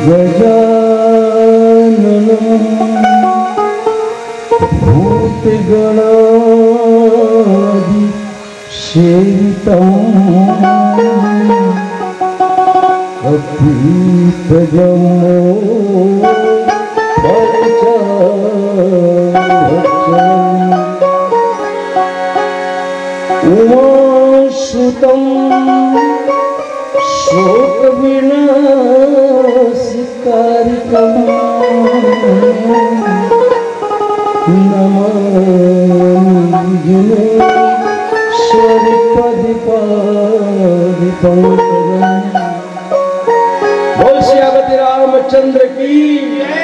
गजाननं भूतगणाधिसेवितं अभीष्टजन्मो उमासुतं शोकविनाशकारिकं नमामि जिनेश्वरपदिपदिपङ्कजम्। बोल सियावती रामचंद्र की जय।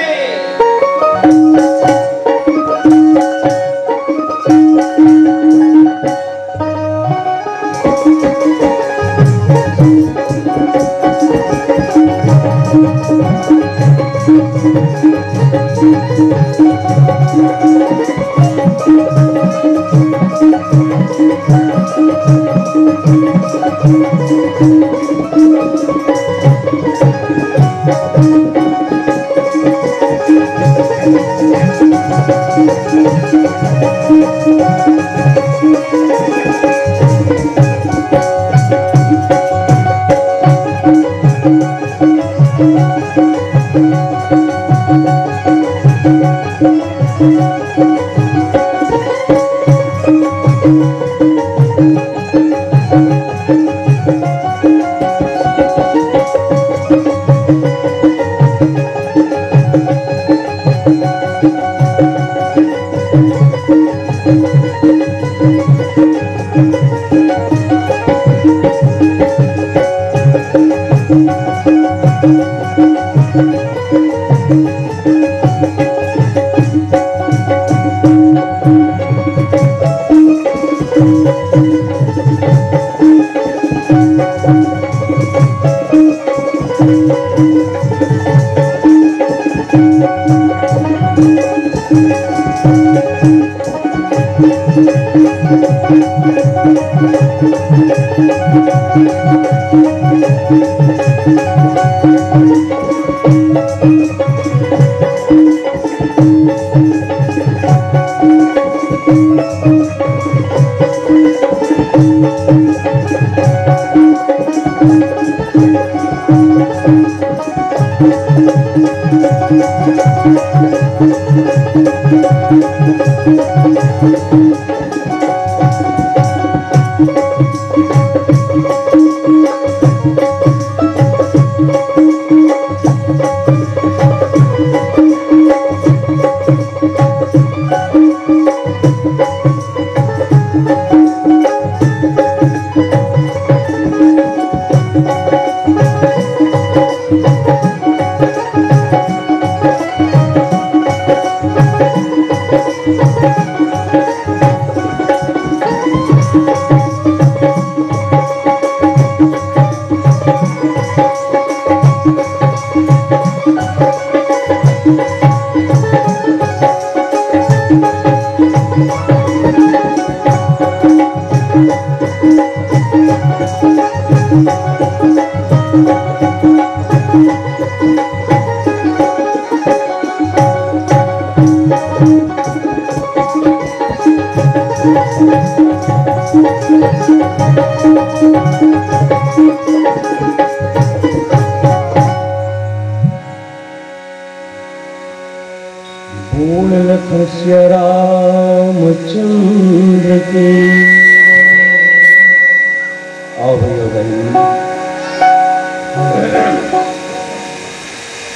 रामचंद्र की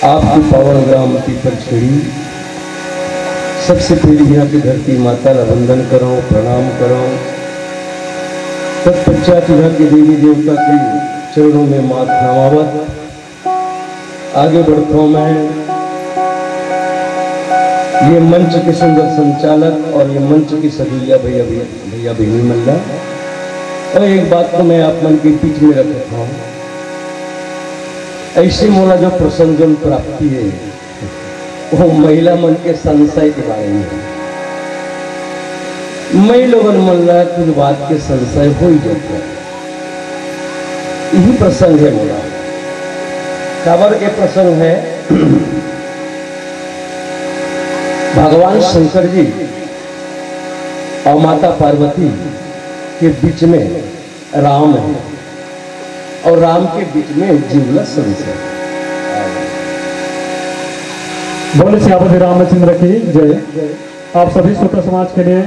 आपकी पावन ग्राम की परछड़ी सबसे पहले यहाँ की धरती माता का वंदन करो, प्रणाम करो। तत्पश्चात यहाँ के देवी देवता के चरणों में माथ नमावत आगे बढ़ता हूँ मैं। ये मंच के सुंदर संचालक और ये मंच की सदुइया भैया भीमी मल्ला। और एक बात तो मैं आप मन के बीच में रखता हूँ, ऐसे मोला जो प्रसंजन प्राप्ति है वो महिला मन के संशय के बारे में। मैं लोगन मन रहा कुछ बात के संशय हो ही जाता है। यही प्रसंग है मेरा। काबर के प्रसंग है भगवान शंकर जी और माता पार्वती के बीच में राम है और राम के बीच में जीवला संशय। बोले श्यामति रामचंद्र की जय। आप सभी सूत्र समाज के लिए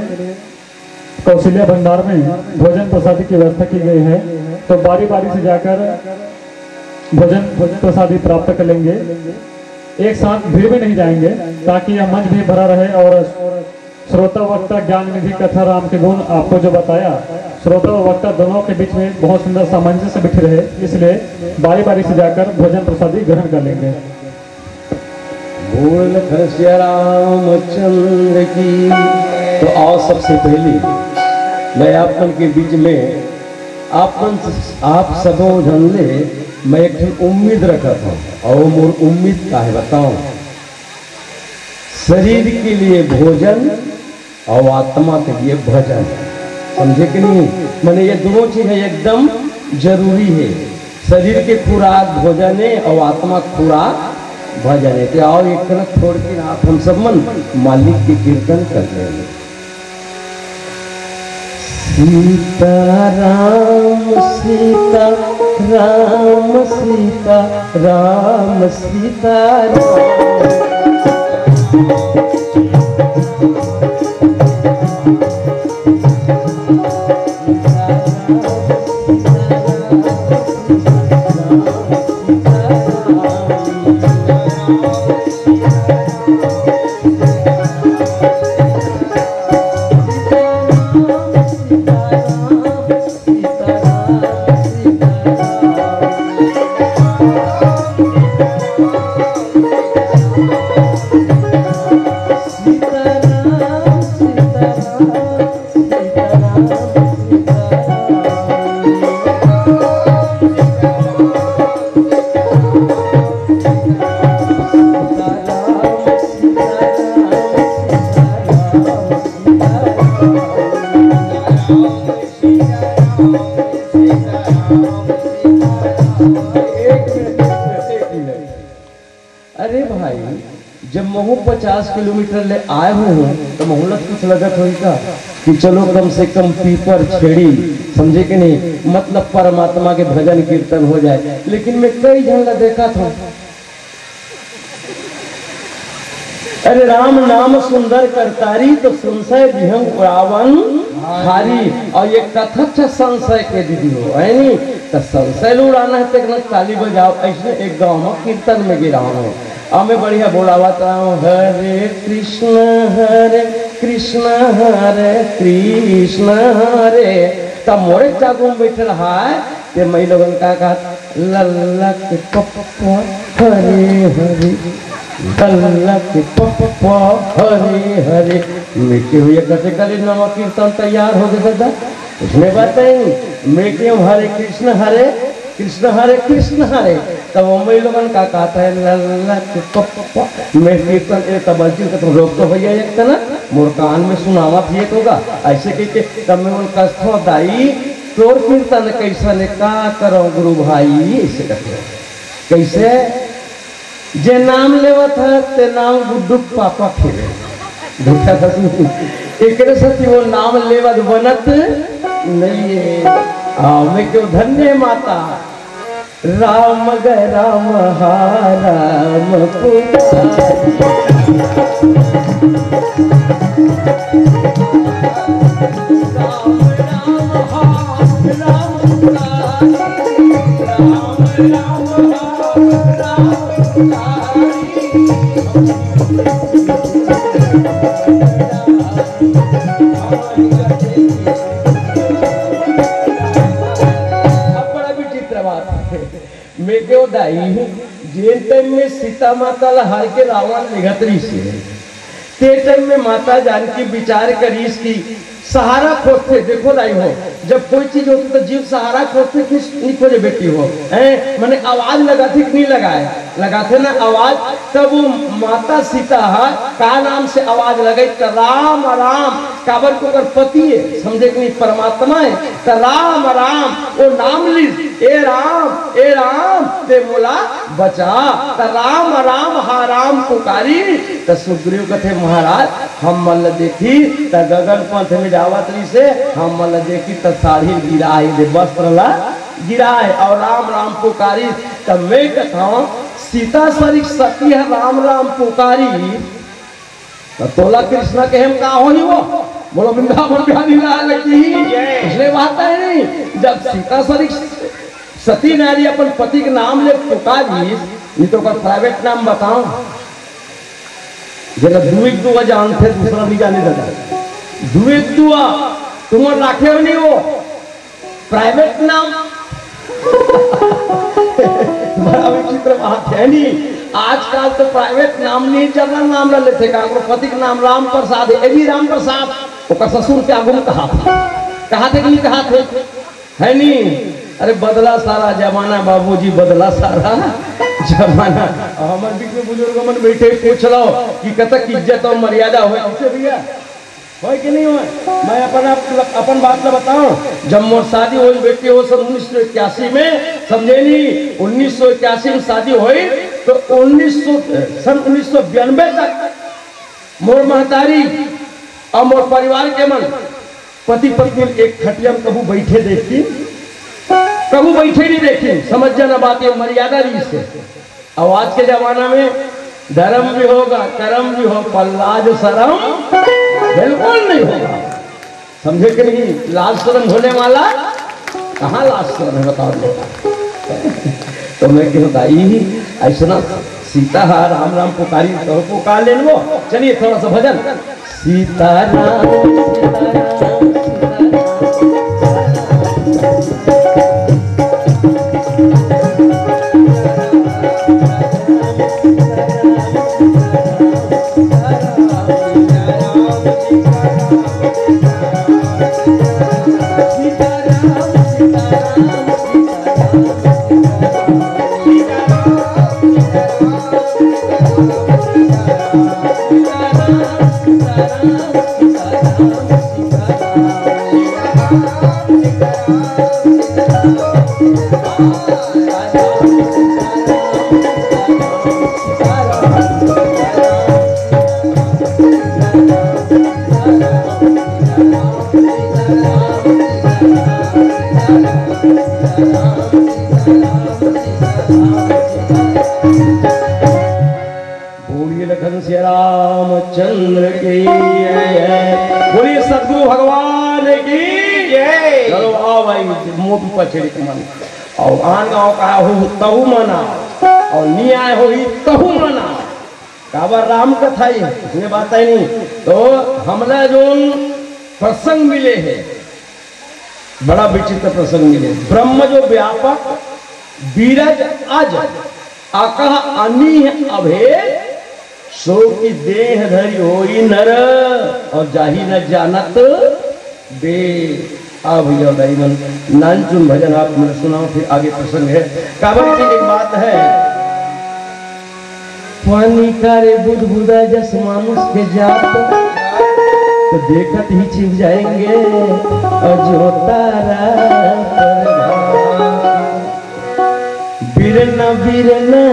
कौशल्या भंडार में भोजन प्रसादी की व्यवस्था की गई है, तो बारी बारी से जाकर भोजन प्रसादी प्राप्त कर लेंगे। एक साथ भीड़ में नहीं जाएंगे ताकि यह मंच भी भरा रहे और श्रोता वक्ता ज्ञान निधि कथा राम के गुण आपको जो बताया, श्रोता और वक्ता दोनों के बीच में बहुत सुंदर सामंजस्य बिखर रहे, इसलिए बारी बारी से जाकर भोजन प्रसादी ग्रहण कर लेंगे। बोल श्री रामचंद्र की। तो आओ सबसे पहले मैं आपन के बीच में आप सबो जन ले मैं एक उम्मीद रखा था और मोर उम्मीद का है बताऊं। शरीर के लिए भोजन और आत्मा के लिए भजन, समझे कि नहीं? मैंने ये दोनों चीज है एकदम जरूरी है। शरीर के खुराक भोजन है और आत्मा खुराक भजन है। तो आओ एक तरफ छोड़ के आप हम सब मन मालिक की कीर्तन कर लेंगे। सीता राम सीता राम सीता राम सीता राम। अरे भाई, जब महू 50 किलोमीटर ले आए हो तो मोहलत कुछ लगत हो का कि चलो कम से कम पीपर छेड़ी, समझे कि नहीं, मतलब परमात्मा के भजन कीर्तन हो जाए। लेकिन मैं कई जगह देखा था, अरे राम नाम सुंदर करतारी तो संशय विहंग रावण हारी। और ये कथक संशय के दीदी हो है नहीं तो संशय उड़ाना है तो ताली बजाओ। ऐसे एक गाँव में कीर्तन में गिरा हूँ और मैं बढ़िया बोलावत रहा हूँ, हरे कृष्ण हरे कृष्ण हरे। तब मोरे चाकू में बैठे रहा है कि मैं लोगन का कहा लल्ला के पप्पा हरे हरे, लल्ला के पप्पा हरे हरे। मिट्टी हुई कैसे कली नमक कीर्तन तैयार हो गया था। उसमें बताएंगे मैं क्यों हरे कृष्ण हरे कृष्ण हरे। तब मैं लोगन का कहता है लल्ला के पप्पा। मैं कीर्तन एक तबलची का तुम रोक तो भैया एक ना मोर कान में सुनावा थी होगा ऐसे कह तब मैं उन कस्थो दाई तोर कीर्तन कैसा ने का करो गुरु भाई। ऐसे कहते कैसे जे नाम लेवत है ते नाम गुड्डू पापा फिरे धोखा एक सती वो नाम लेवत बनत नहीं है। मैं क्यों धन्य माता राम गए राम हा राम मैं क्यों दाई जेन टाइम में सीता माता लहार के रावण निगतरी से ते टाइम में माता जानकी विचार करीस की सहारा खोजते। देखो दाई हो जब कोई चीज होती तो जीव सहारा खोजते किस नहीं खोजे बेटी हो मैंने आवाज लगाती कि नहीं लगाए लगाते ना आवाज, तब वो माता सीता का नाम से आवाज लगे तो राम राम, काबर को अगर पति है समझे कि नहीं परमात्मा है, तो राम राम वो नाम ली, ए राम ते बोला बचा, तो राम राम हा राम पुकारी। तो सुग्रीव कथे महाराज हम मल देखी तो गगन पंथ में जावत रही से हम मल देखी तो साड़ी गिराए दे वस्त्र ला गिराए और राम राम पुकारी। तब मैं कहता हूँ सीता सरी सती है राम राम पुकारी, तो तोला कृष्ण के हम का हो ही वो बोलो वृंदावन बिहारी लाल की इसलिए बात है नहीं। जब सीता सरी सती नारी अपन पति के नाम ले पुकारी, ये तो प्राइवेट नाम बताओ, जरा दुईक दुआ जानते दूसरा भी जाने लगा, दुईक दुआ तुम राखे हो नहीं वो प्राइवेट नाम बड़ा विचित्र बात है नहीं। आजकल तो प्राइवेट नाम नहीं चल रहा, नाम ला लेते का पति का नाम राम प्रसाद है, भी राम प्रसाद उसका ससुर के आगू में कहा थे कि नहीं कहा थे है नहीं। अरे बदला सारा जमाना बाबूजी, बदला सारा जमाना। हमारे बीच में बुजुर्ग मन बैठे पूछ लो कि कतक इज्जत और मर्यादा हो भैया हो कि नहीं हो। मैं अपन बात ना बताऊं, जब मोर शादी हुई बेटी हो सन 1981 में, समझे नहीं 1981 में शादी हुई तो 1992 तक मोर महतारी और मोर परिवार के मन पति पत्नी एक खटिया में कबू बैठे देखती, कबू बैठे नहीं देखी। समझ जाना बात ये मर्यादा रही से। अब आज के जमाना में धर्म भी होगा कर्म भी हो, पर लाज शर्म बिल्कुल नहीं होगा, समझे कि नहीं। लाज शर्म होने वाला कहाँ लाज शर्म है बताओ तो मैं क्यों बताई ऐसा सीता राम राम पुकारी तो पुकार ले लो। चलिए थोड़ा सा भजन सीताराम रामचंद्र की बोलिए सदगुरु भगवान की जय। चलो आओ भाई मुंह पछड़ी मन और आन गाँव का हो तहु मना और नी आए हो तहु मना काबर राम कथा इसमें बात है नहीं। तो हमने जो प्रसंग मिले हैं बड़ा विचित्र प्रसंग मिले। ब्रह्म जो व्यापक बीरज अज आकह अनी अभेद सो की देह धरी होई नर और जाही न जानत बे। अब नानचुन भजन आप मुझे सुनाओ फिर आगे प्रसंग है। काबर की एक बात है, पानी कारे बुध बुदा जस मानुष के जात तो देखत ही छिप जाएंगे और जो तारा बिरना बिरना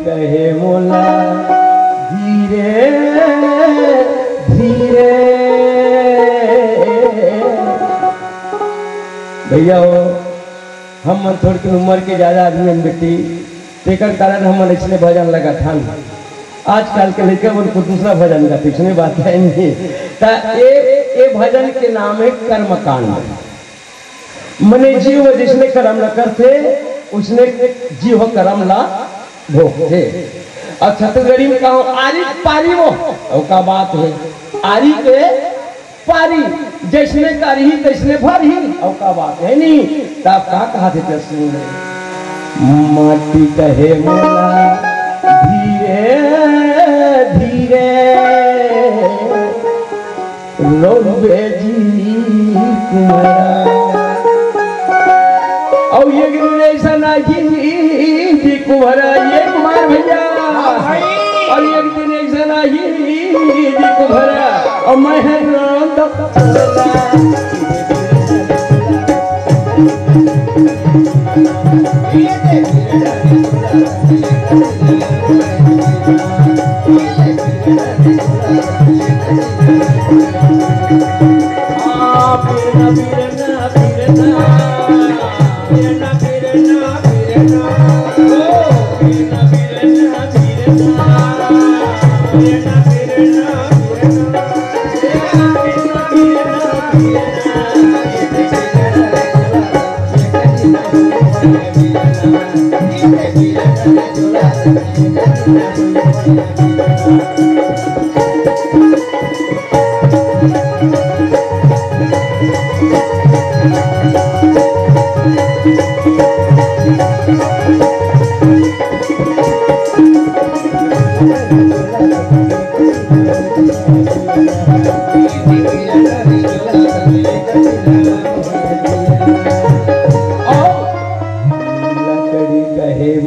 कहे मोला धीरे धीरे भैया हो हम थोड़ी की उम्र के ज्यादा आदमी बेटी तेकर कारण हम इसलिए भजन लगा था आजकल के लेकर उनको दूसरा भजन का पिछले बात है नहीं ये भजन के नाम है कर्मकांड। मने जीव जिसने कर्म न करते उसने जीव कर्म ला भोगते। और छत्तीसगढ़ी में कहो आरी पारी वो का बात है आरी के पारी जैसने करही तैसने भरही और का बात है नहीं तब का कहा थे सुन माटी कहे मोला धीरे धीरे रोवे जी कुमारा और ये ऐसा नहीं जी कुमारा ये कुमार भैया और एक दिन ऐसा नहीं जी कुमारा और मैं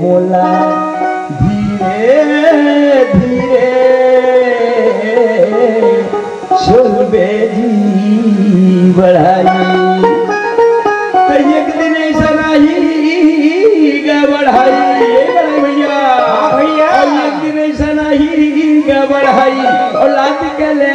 मोला धीरे धीरे चलबे जी बढ़ाई एक दिन ऐसा नहीं गा बढ़ाई भैया भैया एक दिन ऐसा नहीं गा बढ़ाई और लाद के ले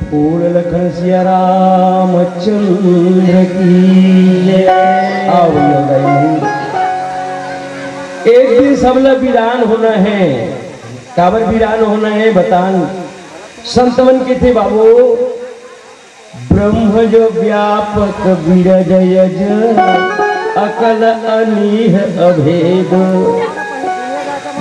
फूल लखन सिया रामचंद्र की जय। एक दिन सब लोग वीरान होना है काबर वीरान होना है बतान संतवन के थे बाबू ब्रह्म जो व्यापक विरजय अकल अनीह अभेद।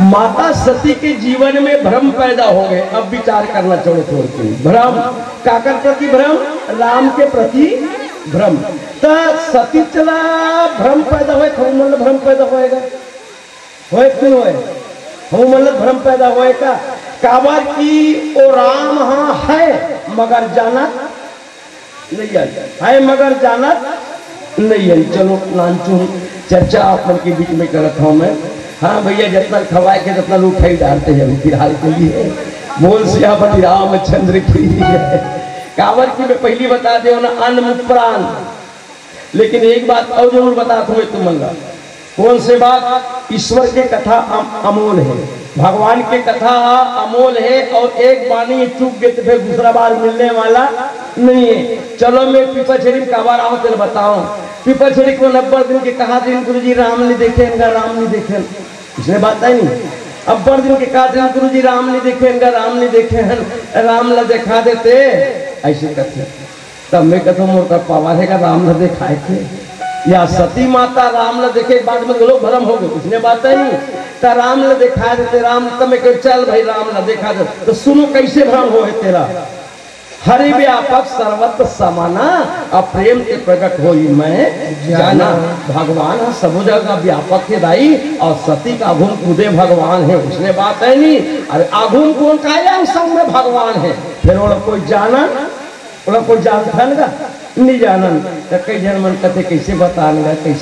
माता सती के जीवन में भ्रम पैदा हो गए। अब विचार करना छोड़ छोड़ के भ्रम काकर प्रति भ्रम राम के प्रति भ्रम तो सती चला भ्रम पैदा हुए भ्रम पैदा होएगा होए क्यों होए हम मतलब भ्रम पैदा होए का काबर की ओ राम हाँ है मगर जानत नहीं है मगर जानत नहीं है। चलो नानचू चर्चा अपन के बीच में करता हूँ मैं। हाँ भैया जितना खवाए के जितना लोग खाई डालते हैं फिलहाल के लिए बोल सियापति रामचंद्र की कावर की मैं पहली बता दे ना अन्न मुख प्राण। लेकिन एक बात और जरूर बताता हूँ तुम मंगा कौन से बात ईश्वर के कथा अमोल है भगवान के कथा अमोल है और एक बानी चूक गए तो फिर दूसरा बार मिलने वाला नहीं है। चलो मैं पीपल शरीफ का बार आओ तेरे बताऊं पीपल शरीफ को 90 दिन के कहा दिन गुरु जी राम नहीं देखे इनका राम नहीं देखे इसने बात है नहीं 90 दिन के कहा दिन गुरु जी राम नहीं देखे इनका राम नहीं देखे राम ला दिखा देते ऐसे करते तब मैं कहता हूँ मोर पावा है राम ला दिखाए थे या सती माता राम ला देखे बाद में लोग भ्रम हो गए उसने बात है नहीं तो राम ला दिखा देते राम तब मैं चल भाई राम ला देखा दे तो सुनो कैसे भ्रम हो तेरा हरि व्यापक सर्वत्र समाना अब प्रेम के प्रकट हो मैं जाना भगवान सब जगह व्यापक है दाई और सती का आघूम खुदे भगवान है उसने बात है नहीं अरे आघूम कौन का है सब में भगवान है फिर वो कोई जाना वो कोई जानता नहीं जानन तो कई जन मन कहते कैसे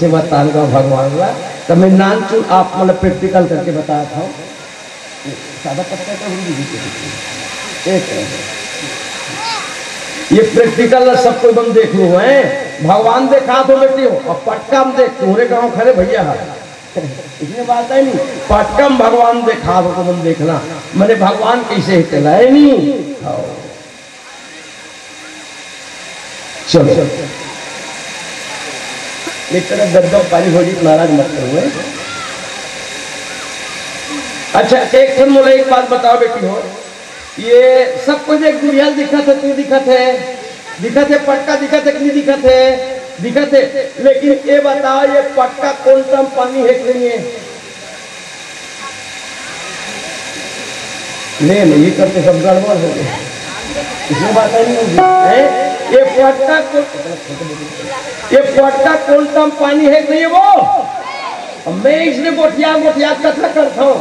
बताएगा भगवान ला तो मैं नान चू आप मतलब प्रैक्टिकल करके बताया था सादा पत्ता का एक ये प्रैक्टिकल सब कोई बंद देख लो है भगवान देखा तो बेटी हो और पटका में देख तुम्हारे गाँव खड़े भैया इसमें बात है नहीं पटकम भगवान देखा तो बंद देखना मैंने भगवान कैसे चलाए नहीं चलो एक तरह गद्दा पानी हो जी नाराज मत करो। अच्छा एक मुझे एक बात बताओ बेटी हो ये सब कुछ एक दुनिया दिखत है तू दिखत है पटका दिखत है कि नहीं दिखत है लेकिन ये बताओ ये पटका कौन सा पानी है कि नहीं नहीं ये करते सब गड़बड़ हो गए इसमें बात नहीं ये पटका कौन सा पानी है कि नहीं वो मैं इसने गोठिया कथा करता हूँ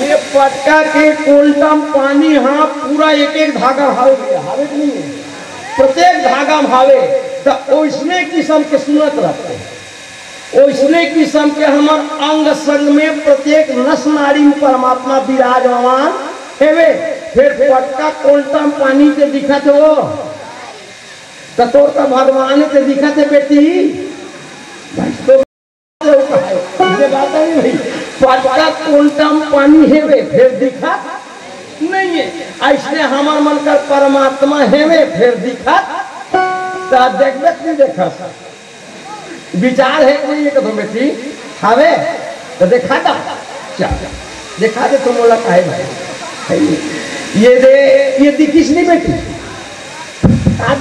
ये पटका के कोल्टम पानी हाँ पूरा एक धागा हावे नहीं है प्रत्येक धागा में हावे तो इसने किस्म के सुनत रहते हैं इसने किस्म के हमार अंग संग में प्रत्येक नस नाड़ी में परमात्मा विराजमान हेवे फिर पटका कोल्टम पानी से दिखत हो तो भगवान से दिखत है बेटी बात नहीं भाई पटका कोल्टम पानी हेवे फिर दिखा नहीं है ऐसे हमार मन का परमात्मा हेवे फिर दिखा तो देखबे नहीं देखा विचार है कोई ये कदम बेटी हावे तो देखा था देखा दे तुम बोला काहे भाई ये दिखिस नहीं बेटी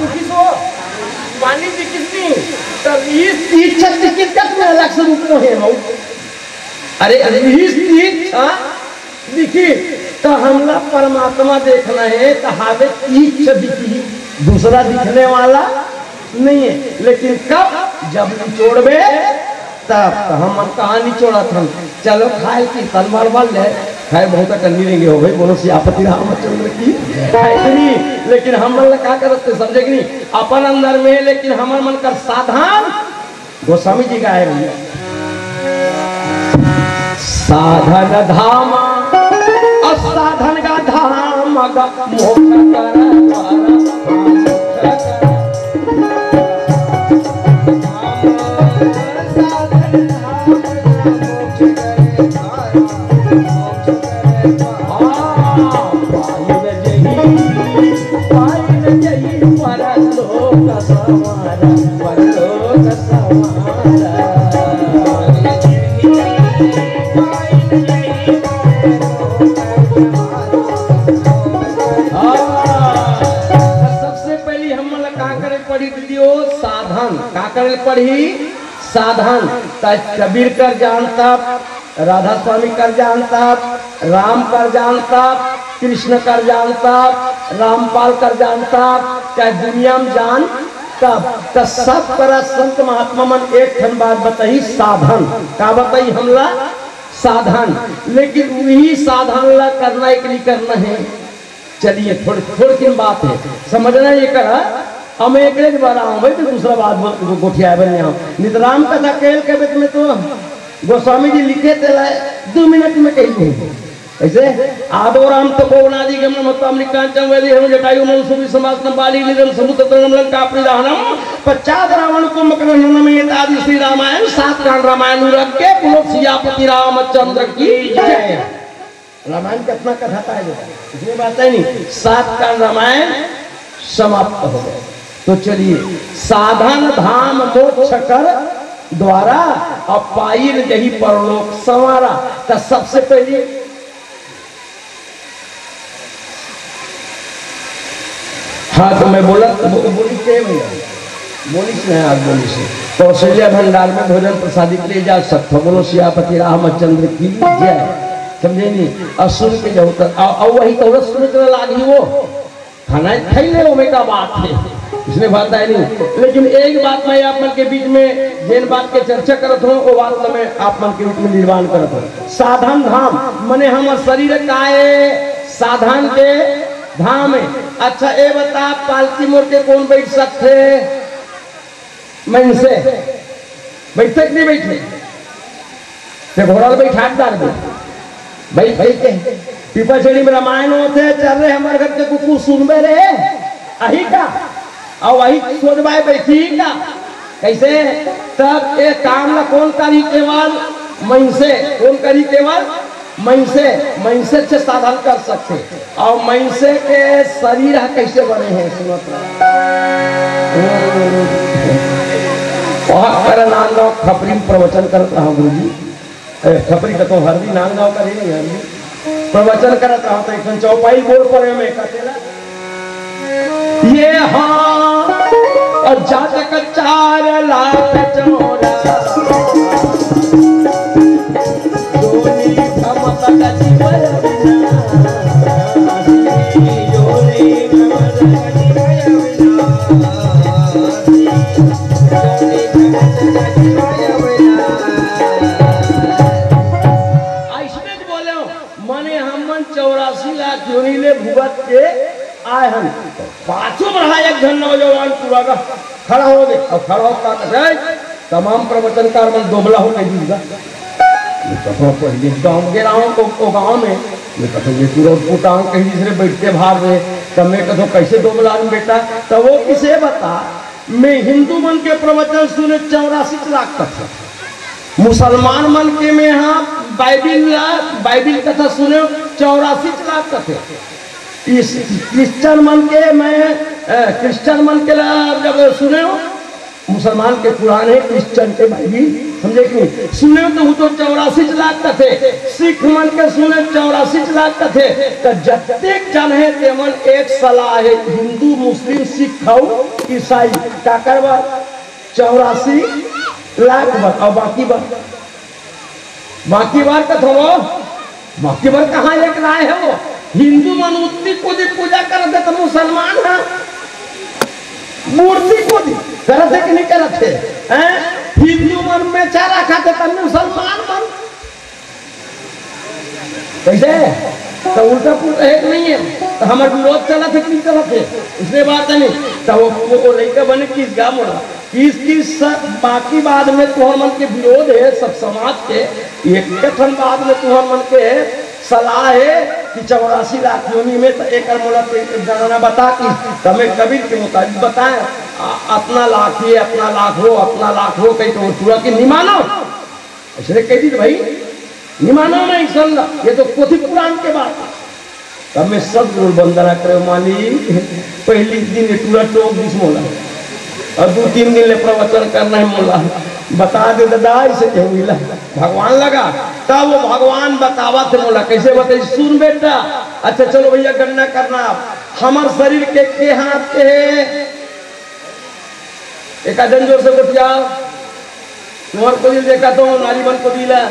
दिखिस हो पानी दिखिस नहीं तो अरे दिखी तो हमला परमात्मा देखना है तो हावे दिखी दूसरा दिखने वाला नहीं है लेकिन कब जब निचोड़बे तब तो हम कहा निचोड़ा था चलो खाए की तलवार वाल ले खाए बहुत करनी रहेंगे हो भाई बोलो सियापति रामचंद्र की नहीं लेकिन हम मन क्या करते समझे कि नहीं अपन अंदर में लेकिन हमार मन कर साधन गोस्वामी जी का है साधन धाम असाधन का धाम मोक्ष पढ़ी साधन कबीर कर जानता राधा स्वामी कर जानता राम कर जानता कृष्ण कर जानता, रामपाल कर जानता, चाहे दुनिया में जान तब सब तरह संत महात्मा मन एक ठन बात बताई, साधन का बताई हमला साधन, लेकिन वही साधन ला करना एक नहीं करना है। चलिए थोड़ी की बात है समझना ये करा, हम एक बार आऊँ भाई तो दूसरा बात गोठिया बन जाऊँ। नितराम कथा केल के बेत में तो गोस्वामी जी लिखे थे 2 मिनट में कही नहीं ऐसे आदो राम तो कोवनादि गमन मतम निकांचम वेदी हम जटायु मन सुबि समास बाली निगम समुद्र तरणम लंका परिदानम 50 रावण कुंभकर्ण में आदि श्री रामायण 7 कांड रामायण रख के बोलो सियापति रामचंद्र की जय। रामायण कितना कथा पाए इसमें बात है नहीं, 7 कांड रामायण समाप्त हो गए। तो चलिए साधन धाम मोक्ष कर द्वारा अब पाइल यही परलोक संवारा। तो सबसे पहले हाँ तो मैं बोला बोली से बोली से आज बोली से कौशल्या भंडार में भोजन प्रसादी के लिए जा सकते हो। बोलो सियापति रामचंद्र की जय। समझे नहीं असुर के जो वही तो सुन लागी वो खाना खाई ले वो का बात है इसमें बात है नहीं। लेकिन एक बात मैं आप मन के बीच में जिन बात के चर्चा करत हूँ वो बात मैं आप मन के बीच में निर्माण करत हूँ। साधन धाम मने हम शरीर काए साधन के धाम है। अच्छा ये बता पालकी मोड़ के कौन बैठ सकते मन से बैठे नहीं बैठे घोड़ा बैठा डाल दे भाई भाई के पीपल छेड़ी में रामायण होते चल रहे हमारे घर के कुकू सुनबे रहे अही का और वही सोचवाए बैठी का कैसे तब ये काम ना कौन करी केवल मन से कौन करी केवल मन से साधन कर सकते। और मन से के शरीर कैसे बने हैं सुनत नांदगांव खपरी में प्रवचन करता हूँ गुरु जी खपरी का तो हरदी नांदगांव का नहीं हरदी प्रवचन करता हूँ तो एक चौपाई बोल पर में कटेला ये हाँ और जातक 4 लाख चौरा जोनी भमक जीवन जोनी भमक बोले मने हम 84 लाख योनी ले भुगत के आए हम पांचों बढ़ा एक जन नौजवान पूरा का खड़ा हो गए और खड़ा होकर तमाम प्रवचनकार मन दोबला हो गई गाँव के गाँव में ये पूरा पुटांग कहीं दूसरे बैठते भाग में तब मैं कहो कैसे दोबला बेटा तो वो किसे बता मैं हिंदू मन के प्रवचन सुने 84 लाख कथा मुसलमान मन के में यहाँ बाइबिल कथा सुने 84 लाख कथा क्रिश्चियन मन के मैं क्रिश्चियन मन के जब सुने हो मुसलमान के कुरान है क्रिश्चियन के बाइबिल समझे कि नहीं सुने तो वो तो 84 लाख का थे सिख मन के सुने 84 लाख का थे तो जत्तेक जन है तेमन एक सलाह है हिंदू मुस्लिम सिख ईसाई का करवा 84 लाख बार और बाकी बार का थोड़ा बाकी बार कहाँ एक राय है वो हिंदू मन उत्ती को पूजा करते तो मुसलमान है मूर्ति को करते कि नहीं करते हैं हिंदू मन में चारा खाते तो मुसलमान मन कैसे तो उल्टा पुल्टा है नहीं है तो हमारे विरोध चला थे कि नहीं चला थे इसलिए बात है नहीं तो वो लड़का बने किस गाँव मोड़ा किस बाकी बाद में तुम्हार मन के विरोध है सब समाज के एक बाद में तुम्हार मन के सलाह है कि 84 लाख योनि में तो एक गणना बता कि तुम्हें कबीर के मुताबिक बताएं अपना लाख ही अपना लाख हो कहीं तो पूरा की नहीं मानो इसलिए कह दी भाई नहीं मानो नहीं सुन ये तो पोथी पुराण के बात तब मैं सब गुरु बंदना करे माली पहली दिन पूरा टोक दिस मोला और 2-3 दिन ले प्रवचन करना है मोला बता दे दादा इसे मिला भगवान लगा तब वो भगवान बतावा थे मोला कैसे बताइए सुन बेटा अच्छा चलो भैया गणना करना हमार शरीर के हाथ के है एक आदन जोर से बतिया तुम्हार को दिल देखा तो नारी मन को दिला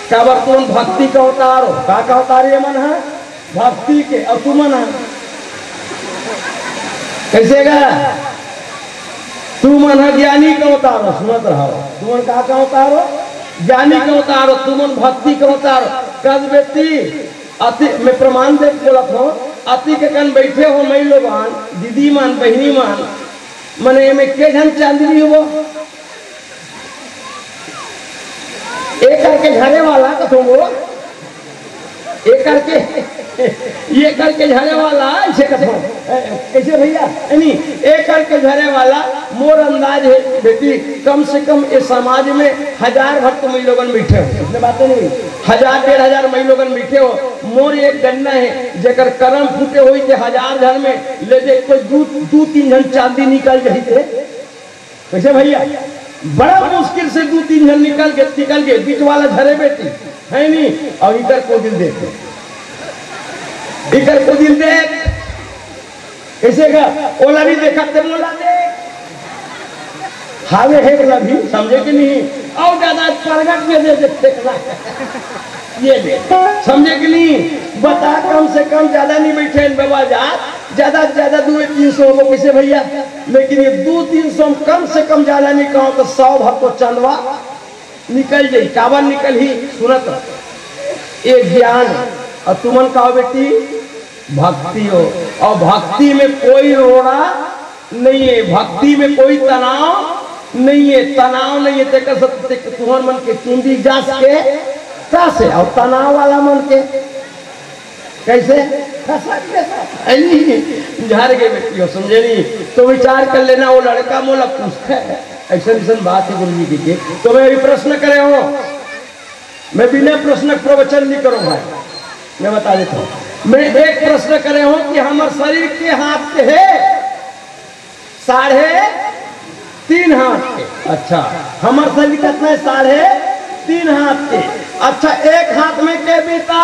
काबर तुम भक्ति का अवतार हो का अवतार ये मन है भक्ति के। और तुमन कैसे गा? तुमन है ज्ञानी का अवतारो, सुनत रहो। तुमन का अवतारो? ज्ञानी का अवतारो। तुमन भक्ति का अवतारो। कद बेटी अति में प्रमाण देख बोलत हो, अति के कन बैठे हो मई लोगान, दीदी मान, बहनी मान, मने में के जन चांदनी हो एक करके झरे वाला कथो वो, एक करके ये करके झरे वाला ऐसे कथो कैसे भैया? नहीं, एक करके झरे वाला मोर अंदाज है बेटी, कम से कम इस समाज में 1000 भक्त मई लोगन बैठे हो। इसमें बातें नहीं, 1000 1500 मई लोगन बैठे हो। मोर एक गन्ना है जेकर करम फूटे हुई के 1000 घर में ले दे कोई 2-3 जन चांदी निकल जाती थे। कैसे भैया? बड़ा मुश्किल से 2-3 जन निकल गए, बीच वाला झरे बेटी है नहीं। और इधर को दिल देते, इधर को दिल देख कैसे का ओला भी देखा ते मोला देख हावे है वाला भी समझे कि नहीं? और ज्यादा प्रगट में दे देखते ये दे समझे कि नहीं? बता कम से कम ज्यादा नहीं बैठे बाबा ज्यादा से ज्यादा 200-300 हो कैसे भैया? लेकिन ये 200-300 कम से कम ज्यादा नहीं कहो तो 100 भर को चंदवा निकल जाये। कावन निकल ही सुनत ये ज्ञान। और तुमन कहो बेटी भक्ति हो, और भक्ति में कोई रोड़ा नहीं है, भक्ति में कोई तनाव नहीं है, तनाव नहीं है। तुम्हार मन के चुंदी जास के से और तनाव वाला मन के कैसे झाड़ के बेटी हो समझे नहीं? तो विचार कर लेना। वो लड़का मोला पूछता है ऐसा बात है गुरु जी की, तो मैं अभी प्रश्न करे हो, मैं बिना प्रश्न प्रवचन नहीं करूँ भाई, मैं बता देता हूँ। मैं एक प्रश्न करे हूं कि हमारे शरीर के हाथ के है 3.5 हाथ के। अच्छा, हमारे शरीर कितना है? 3.5 हाथ के। अच्छा, एक हाथ में के बीता